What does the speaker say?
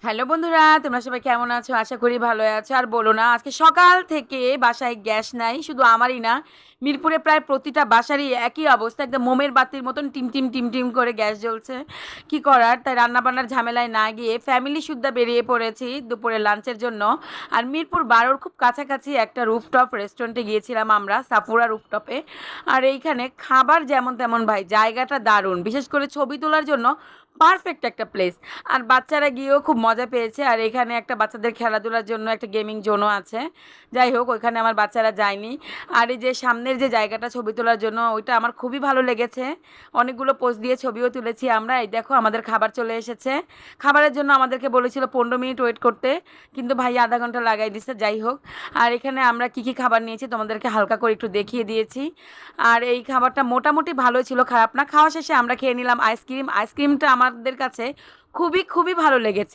Hello বন্ধুরা, তোমরা সবাই কেমন আছো? আশা করি ভালো আছো। আর বলো না, আজকে সকাল থেকে বাসায় গ্যাস নাই। শুধু আমারই না, মিরপুরে প্রায় প্রতিটা বাসারই একই অবস্থা। একদম মোমের বাতির মতন টিম টিম টিম টিম করে গ্যাস জ্বলছে। কি করার, তাই রান্নাবান্নার ঝামেলায় না গিয়ে ফ্যামিলি সুদ্ধা বেরিয়ে পড়েছি দুপুরে লাঞ্চের জন্য। আর মিরপুর 12-র খুব কাছাকাছি একটা রুফটপ রেস্টুরেন্টে গিয়েছিলাম আমরা, সাফুরা রুফটপে। আর এইখানে খাবার যেমন তেমন ভাই, জায়গাটা দারুণ, বিশেষ করে ছবি তোলার জন্য পারফেক্ট একটা প্লেস। আর বাচ্চারা গিয়েও খুব মজা পেয়েছে। আর এখানে একটা বাচ্চাদের খেলাধুলার জন্য একটা গেমিং জোনও আছে। যাই হোক, ওইখানে আমার বাচ্চারা যায়নি। আর এই যে সামনের যে জায়গাটা ছবি তোলার জন্য, ওইটা আমার খুবই ভালো লেগেছে। অনেকগুলো পোজ দিয়ে ছবিও তুলেছি আমরা। এই দেখো, আমাদের খাবার চলে এসেছে। খাবারের জন্য আমাদেরকে বলেছিল 15 মিনিট ওয়েট করতে, কিন্তু ভাই আধা ঘন্টা লাগাই দিচ্ছে। যাই হোক, আর এখানে আমরা কি কি খাবার নিয়েছি তোমাদেরকে হালকা করে একটু দেখিয়ে দিয়েছি। আর এই খাবারটা মোটামুটি ভালোই ছিল, খারাপ না। খাওয়া শেষে আমরা খেয়ে নিলাম আইসক্রিম। আইসক্রিমটা আমাদের কাছে খুবই খুবই ভালো লেগেছে।